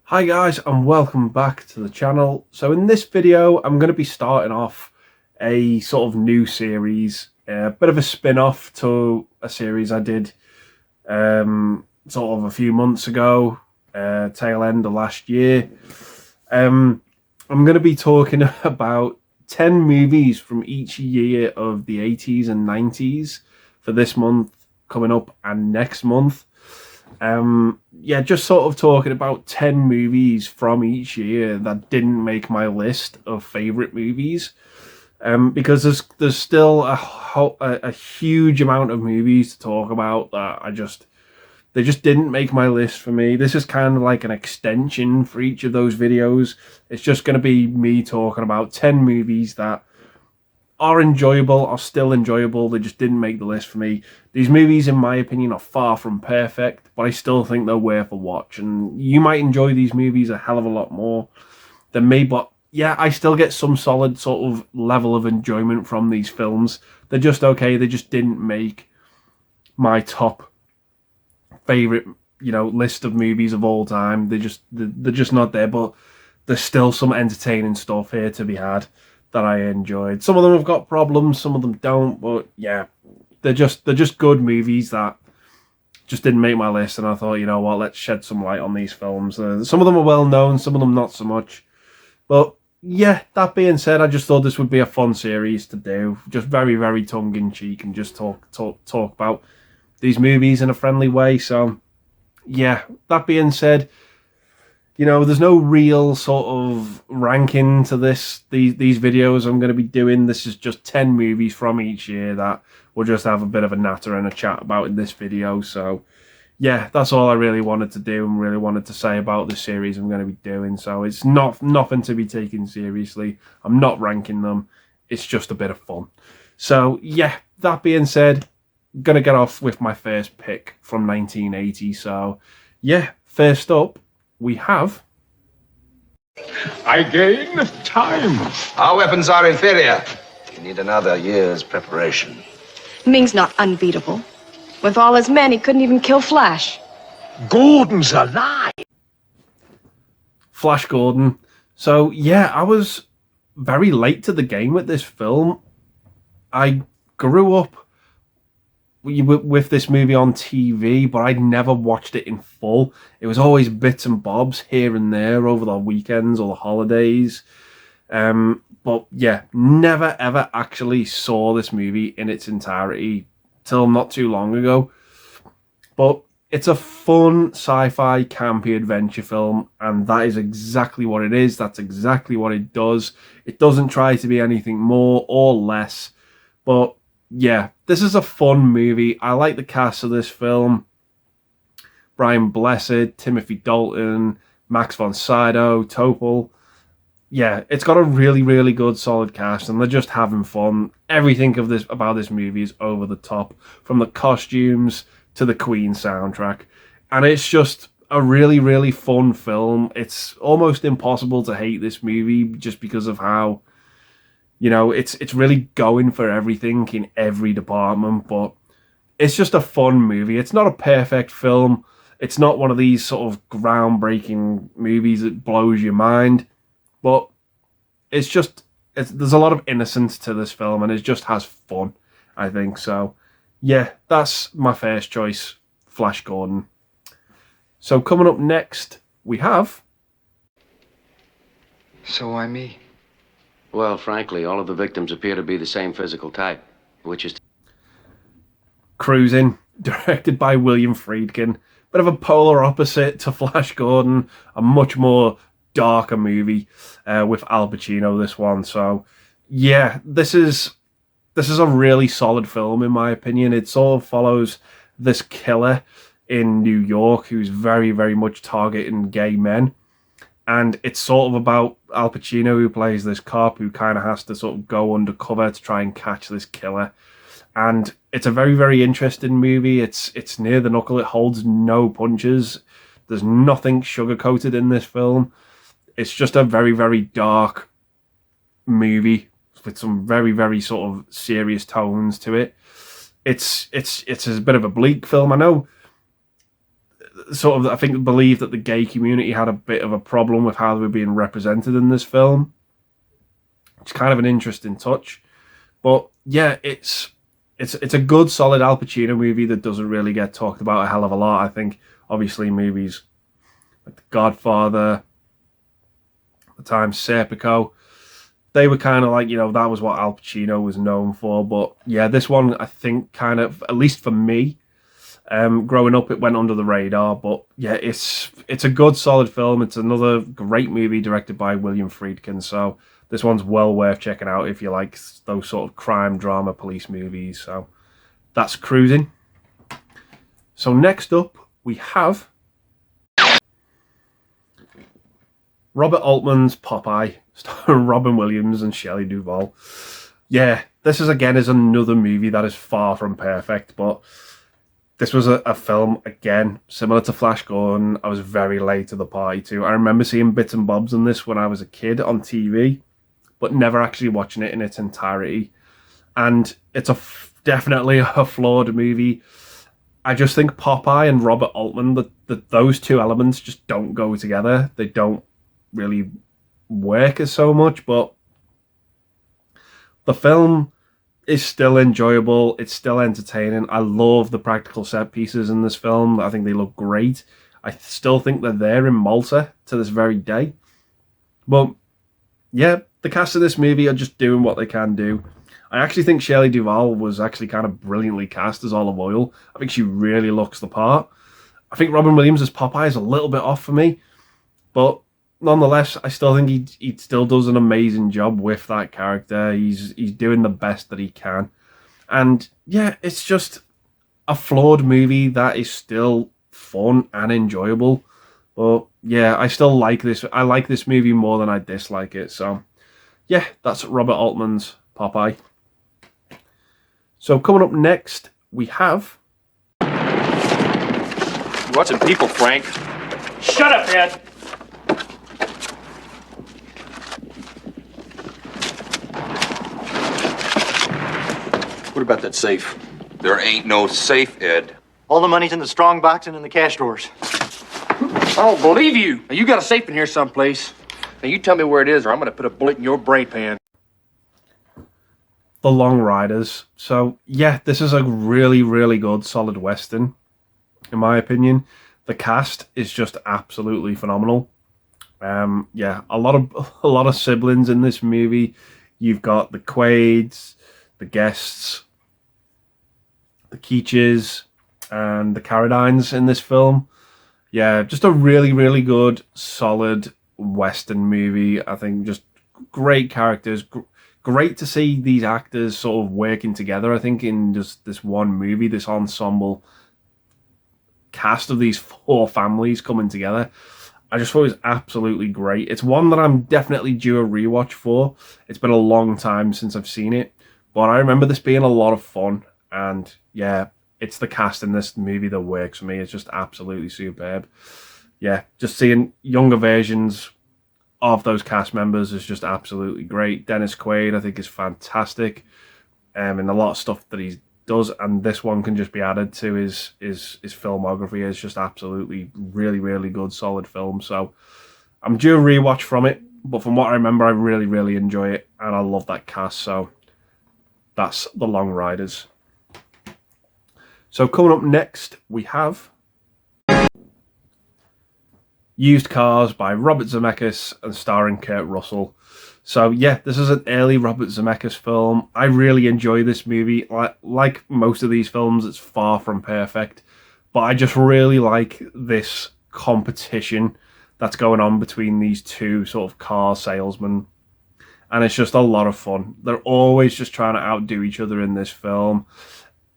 Hi guys, and welcome back to the channel. So in this video I'm going to be starting off a sort of new series, a bit of a spin-off to a series I did sort of a few months ago, tail end of last year. I'm going to be talking about 10 movies from each year of the 80s and 90s for this month coming up and next month. Yeah, just sort of talking about 10 movies from each year that didn't make my list of favorite movies. Because there's still a huge amount of movies to talk about that they just didn't make my list for me. This is kind of like an extension for each of those videos. It's just going to be me talking about 10 movies that are enjoyable, are still enjoyable. They just didn't make the list for me. These movies, in my opinion, are far from perfect, but I still think they're worth a watch. And you might enjoy these movies a hell of a lot more than me, but yeah, I still get some solid sort of level of enjoyment from these films. They're just okay. They just didn't make my top favorite, list of movies of all time. They're just not there, but there's still some entertaining stuff here to be had that I enjoyed. Some of them have got problems, some of them don't, but yeah, they're just good movies that just didn't make my list. And I thought, you know what, let's shed some light on these films. Some of them are well known, some of them not so much. But yeah, that being said, I just thought this would be a fun series to do, just very, very tongue in cheek, and just talk about these movies in a friendly way. So yeah, that being said, there's no real sort of ranking to these videos I'm going to be doing. This is just 10 movies from each year that we'll just have a bit of a natter and a chat about in this video. So yeah, that's all I really wanted to do and really wanted to say about the series I'm going to be doing. So it's nothing to be taken seriously. I'm not ranking them. It's just a bit of fun. So yeah, that being said, I'm going to get off with my first pick from 1980. So yeah, first up, we have... I gain time. Our weapons are inferior. You need another year's preparation. Ming's not unbeatable. With all his men, he couldn't even kill Flash. Gordon's alive. Flash Gordon. So yeah, I was very late to the game with this film. I grew up with this movie on TV, but I'd never watched it in full. It was always bits and bobs here and there over the weekends or the holidays. But yeah, never ever actually saw this movie in its entirety till not too long ago. But it's a fun sci-fi campy adventure film, and that is exactly what it is. That's exactly what it does. It doesn't try to be anything more or less. But yeah, this is a fun movie. I like the cast of this film. Brian Blessed, Timothy Dalton, Max von Sydow, Topol. Yeah, it's got a really, really good, solid cast, and they're just having fun. Everything about this movie is over the top, from the costumes to the Queen soundtrack. And it's just a really, really fun film. It's almost impossible to hate this movie just because of how... it's really going for everything in every department, but it's just a fun movie. It's not a perfect film. It's not one of these sort of groundbreaking movies that blows your mind, but there's a lot of innocence to this film, and it just has fun, I think. So yeah, that's my first choice, Flash Gordon. So coming up next, we have... So why me? Well, frankly, all of the victims appear to be the same physical type, which is... Cruising, directed by William Friedkin. Bit of a polar opposite to Flash Gordon, a much more darker movie with Al Pacino, this one. So yeah, this is a really solid film in my opinion. It sort of follows this killer in New York who's very, very much targeting gay men. And it's sort of about Al Pacino, who plays this cop who kind of has to sort of go undercover to try and catch this killer. And it's a very, very interesting movie. It's near the knuckle. It holds no punches. There's nothing sugar-coated in this film. It's just a very, very dark movie with some very, very sort of serious tones to it. It's a bit of a bleak film. I know sort of, I think, believed that the gay community had a bit of a problem with how they were being represented in this film. It's kind of an interesting touch. But yeah, it's a good, solid Al Pacino movie that doesn't really get talked about a hell of a lot. I think, obviously, movies like The Godfather, at the time Serpico, they were kind of like, that was what Al Pacino was known for. But yeah, this one, I think, kind of, at least for me, growing up, it went under the radar. But yeah, it's a good, solid film. It's another great movie directed by William Friedkin. So this one's well worth checking out if you like those sort of crime, drama, police movies. So that's Cruising. So next up, we have Robert Altman's Popeye, starring Robin Williams and Shelley Duvall. Yeah, this is another movie that is far from perfect, but this was a film, again, similar to Flash Gordon. I was very late to the party too. I remember seeing bits and bobs on this when I was a kid on TV, but never actually watching it in its entirety. And it's definitely a flawed movie. I just think Popeye and Robert Altman, those two elements just don't go together. They don't really work as so much, but the film is still enjoyable. It's still entertaining. I love the practical set pieces in this film. I think they look great. I still think they're there in Malta to this very day. But yeah, the cast of this movie are just doing what they can do. I actually think Shelley Duvall was actually kind of brilliantly cast as Olive Oyl. I think she really looks the part. I think Robin Williams as Popeye is a little bit off for me, but nonetheless, I still think he still does an amazing job with that character. He's doing the best that he can. And yeah, it's just a flawed movie that is still fun and enjoyable. But yeah, I still like this. I like this movie more than I dislike it. So yeah, that's Robert Altman's Popeye. So coming up next, we have... You watching people, Frank? Shut up, Ed! What about that safe? There ain't no safe, Ed. All the money's in the strong box and in the cash drawers. I don't believe you. Now, you got a safe in here someplace. Now, you tell me where it is, or I'm going to put a bullet in your brain pan. The Long Riders. So yeah, this is a really, really good, solid Western, in my opinion. The cast is just absolutely phenomenal. Yeah, a lot of siblings in this movie. You've got the Quaids, the Guests, the Keaches, and the Carradines in this film. Yeah, just a really, really good, solid Western movie. I think just great characters. Great to see these actors sort of working together, I think, in just this one movie, this ensemble cast of these four families coming together. I just thought it was absolutely great. It's one that I'm definitely due a rewatch for. It's been a long time since I've seen it, but I remember this being a lot of fun. And yeah, it's the cast in this movie that works for me. It's just absolutely superb. Yeah, just seeing younger versions of those cast members is just absolutely great. Dennis Quaid, I think, is fantastic, and a lot of stuff that he does, and this one can just be added to his filmography. It's just absolutely really, really good, solid film. So I'm due a rewatch from it, but from what I remember, I really, really enjoy it, and I love that cast. So that's The Long Riders. So coming up next, we have Used Cars by Robert Zemeckis and starring Kurt Russell. So yeah, this is an early Robert Zemeckis film. I really enjoy this movie. Like most of these films, it's far from perfect, but I just really like this competition that's going on between these two sort of car salesmen. And it's just a lot of fun. They're always just trying to outdo each other in this film.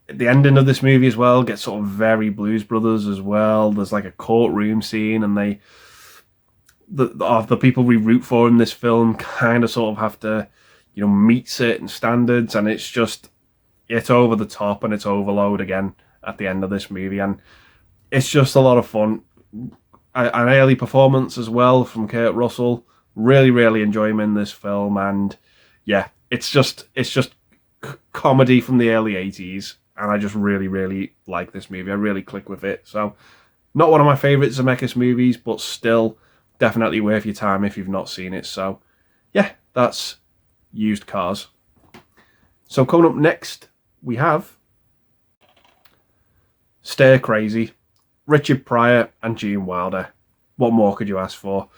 The ending of this movie as well gets sort of very Blues Brothers as well. There's like a courtroom scene, and the people we root for in this film kind of sort of have to, meet certain standards, and it's over the top and it's overload again at the end of this movie, and it's just a lot of fun. An early performance as well from Kurt Russell. Really, really enjoy him in this film, and yeah, it's just comedy from the early 80s. And I just really, really like this movie. I really click with it. So Not one of my favourite Zemeckis movies, but still definitely worth your time if you've not seen it. So, yeah, that's Used Cars. So coming up next, we have Stir Crazy, Richard Pryor and Gene Wilder. What more could you ask for?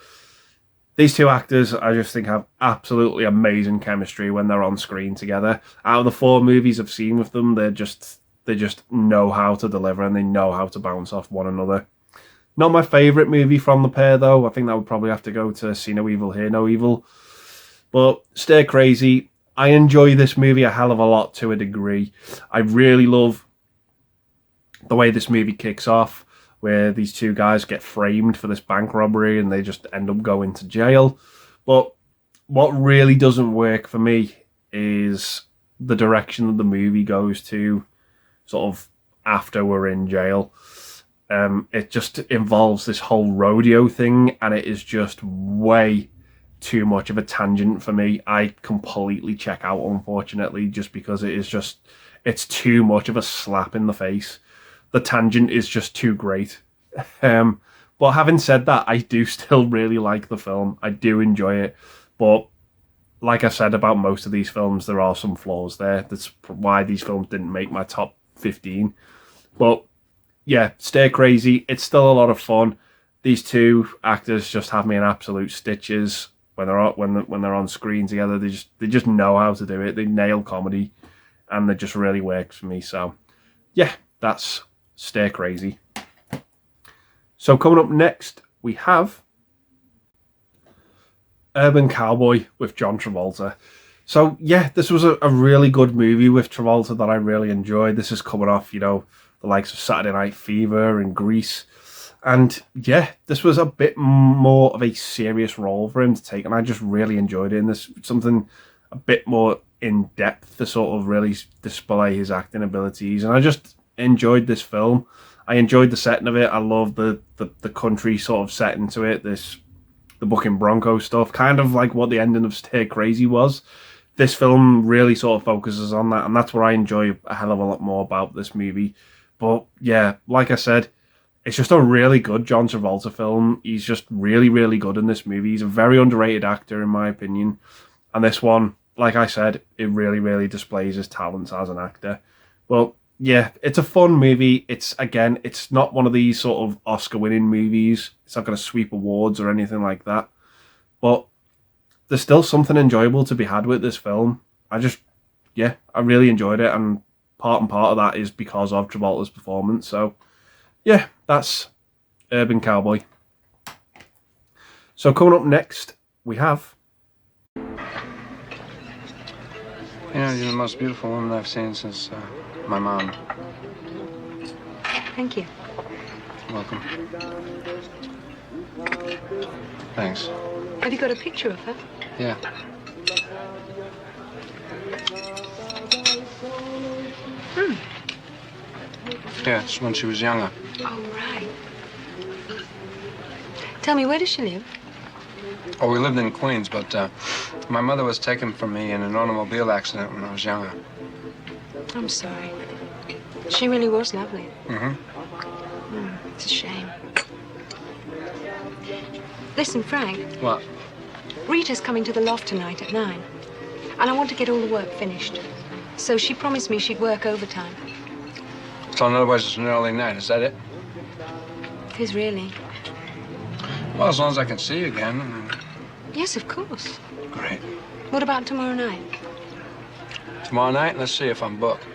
These two actors, I just think, have absolutely amazing chemistry when they're on screen together. Out of the 4 movies I've seen with them, they just know how to deliver and they know how to bounce off one another. Not my favourite movie from the pair, though. I think that would probably have to go to See No Evil, Hear No Evil. But Stir Crazy, I enjoy this movie a hell of a lot to a degree. I really love the way this movie kicks off, where these two guys get framed for this bank robbery and they just end up going to jail. But what really doesn't work for me is the direction that the movie goes to sort of after we're in jail. It just involves this whole rodeo thing, and it is just way too much of a tangent for me. I completely check out, unfortunately, just because it's too much of a slap in the face. The tangent is just too great. But having said that, I do still really like the film. I do enjoy it. But like I said about most of these films, there are some flaws there. That's why these films didn't make my top 15. But yeah, Stir Crazy, it's still a lot of fun. These two actors just have me in absolute stitches when they're on screen together. They just know how to do it. They nail comedy, and it just really works for me. So yeah, that's Stir Crazy. So coming up next, we have Urban Cowboy with John Travolta. So yeah, this was a really good movie with Travolta that I really enjoyed. This is coming off, the likes of Saturday Night Fever and Grease. And yeah, this was a bit more of a serious role for him to take, and I just really enjoyed it. And this something a bit more in depth to sort of really display his acting abilities. And I just enjoyed this film. I enjoyed the setting of it. I love the country sort of setting to it. The Bucking Bronco stuff, kind of like what the ending of Stir Crazy was. This film really sort of focuses on that, and that's what I enjoy a hell of a lot more about this movie. But yeah, like I said, it's just a really good John Travolta film. He's just really, really good in this movie. He's a very underrated actor, in my opinion. And this one, like I said, it really, really displays his talents as an actor. Well, yeah, it's a fun movie. It's not one of these sort of Oscar-winning movies. It's not going to sweep awards or anything like that. But there's still something enjoyable to be had with this film. I really enjoyed it, and part of that is because of Travolta's performance. So, yeah, that's Urban Cowboy. So coming up next, we have... You're the most beautiful woman I've seen since my mom. Thank you. You're welcome. Thanks. Have you got a picture of her? Yeah. Yeah, it's when she was younger. Oh, right. Tell me, where does she live? Oh, we lived in Queens, but my mother was taken from me in an automobile accident when I was younger. I'm sorry. She really was lovely. Mm-hmm. It's a shame. Listen, Frank. What? Rita's coming to the loft tonight at 9. And I want to get all the work finished. So she promised me she'd work overtime. So in other words, it's an early night, is that it? It is really. Well, as long as I can see you again. Yes, of course. Great. What about tomorrow night? Tomorrow night? Let's see if I'm booked.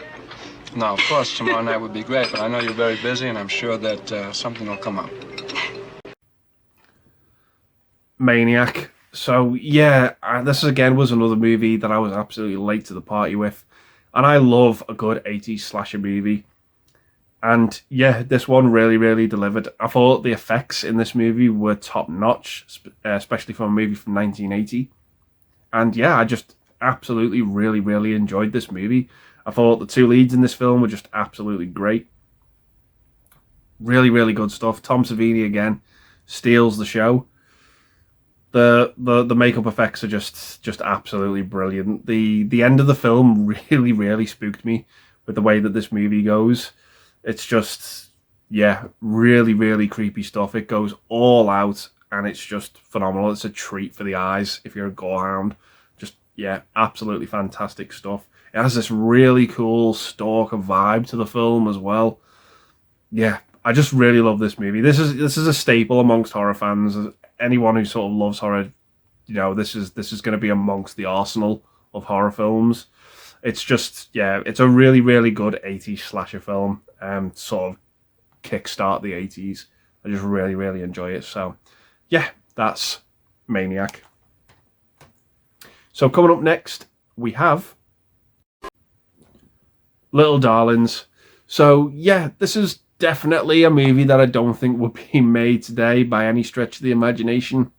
No, of course, tomorrow night would be great, but I know you're very busy, and I'm sure that something will come up. Maniac. So, yeah, this again was another movie that I was absolutely late to the party with. And I love a good 80s slasher movie. And yeah, this one really, really delivered. I thought the effects in this movie were top-notch, especially for a movie from 1980. And yeah, I just absolutely really, really enjoyed this movie. I thought the two leads in this film were just absolutely great. Really, really good stuff. Tom Savini, again, steals the show. The makeup effects are just absolutely brilliant. The end of the film really, really spooked me with the way that this movie goes. It's just, yeah, really, really creepy stuff. It goes all out, and it's just phenomenal. It's a treat for the eyes if you're a gorehound. Just, yeah, absolutely fantastic stuff. It has this really cool stalker vibe to the film as well. Yeah, I just really love this movie. This is a staple amongst horror fans. Anyone who sort of loves horror, you know, this is going to be amongst the arsenal of horror films. It's just, yeah, it's a really, really good 80s slasher film. Sort of kickstart the 80s. I just really, really enjoy it. So, yeah, that's Maniac. So coming up next, we have Little Darlings. So, yeah, this is definitely a movie that I don't think would be made today by any stretch of the imagination.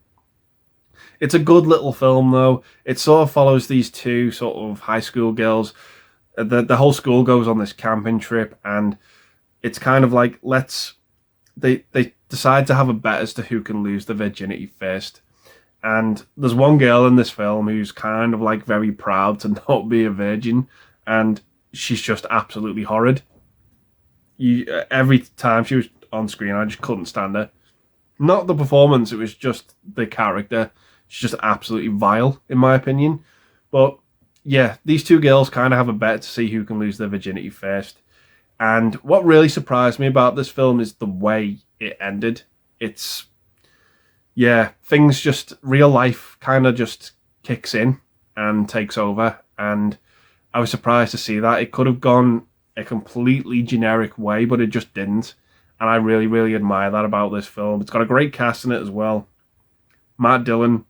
It's a good little film, though. It sort of follows these two sort of high school girls. The whole school goes on this camping trip, and it's kind of like, they decide to have a bet as to who can lose the virginity first. And there's one girl in this film who's kind of like very proud to not be a virgin, and she's just absolutely horrid. Every time she was on screen, I just couldn't stand her. Not the performance, it was just the character. She's just absolutely vile, in my opinion. But yeah, these two girls kind of have a bet to see who can lose their virginity first. And what really surprised me about this film is the way it ended. It's, yeah, things just, real life kind of just kicks in and takes over. And I was surprised to see that. It could have gone a completely generic way, but it just didn't. And I really, really admire that about this film. It's got a great cast in it as well. Matt Dillon,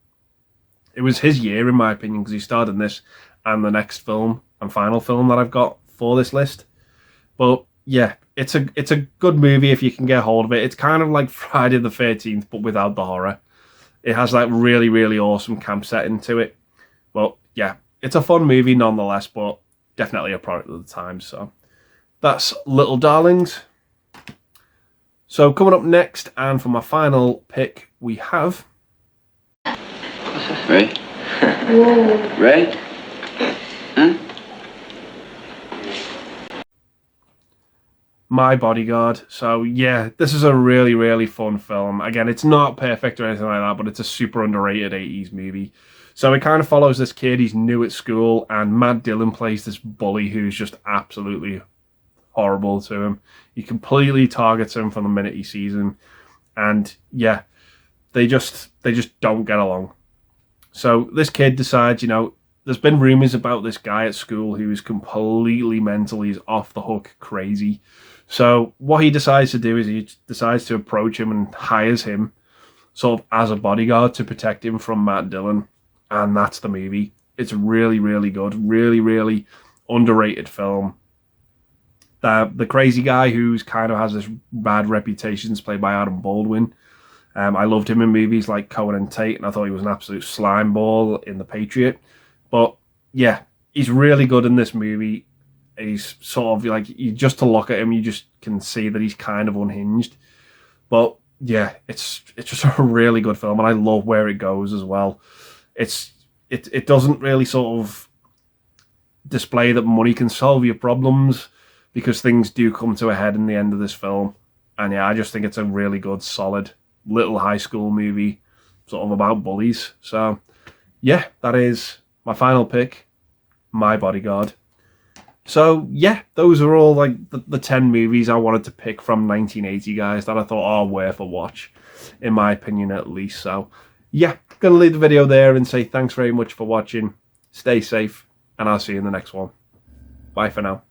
it was his year, in my opinion, because he starred in this and the next film and final film that I've got for this list. But yeah, it's a good movie if you can get hold of it. It's kind of like Friday the 13th, but without the horror. It has that really, really awesome camp setting to it. But yeah, it's a fun movie nonetheless, but definitely a product of the time. So that's Little Darlings. So coming up next, and for my final pick, we have Ray? Ray? Huh? My Bodyguard. So yeah, this is a really, really fun film. Again, it's not perfect or anything like that, but it's a super underrated 80s movie. So it kind of follows this kid. He's new at school, and Matt Dillon plays this bully who's just absolutely horrible to him. He completely targets him from the minute he sees him. And yeah, they just don't get along. So this kid decides, you know, there's been rumors about this guy at school who is completely mental. He's off the hook crazy. So what he decides to do is he decides to approach him and hires him sort of as a bodyguard to protect him from Matt Dillon. And that's the movie. It's really, really good. Really, really underrated film. The crazy guy who's kind of has this bad reputation is played by Adam Baldwin. I loved him in movies like Cohen and Tate, and I thought he was an absolute slime ball in The Patriot. But yeah, he's really good in this movie. He's sort of like, just to look at him, you just can see that he's kind of unhinged. But yeah, it's just a really good film, and I love where it goes as well. It doesn't really sort of display that money can solve your problems, because things do come to a head in the end of this film. And yeah, I just think it's a really good, solid little high school movie, sort of about bullies. So yeah, that is my final pick, My Bodyguard. So yeah, those are all like the 10 movies I wanted to pick from 1980, guys, that I thought are worth a watch, in my opinion at least. So yeah, gonna leave the video there and say thanks very much for watching. Stay safe, and I'll see you in the next one. Bye for now.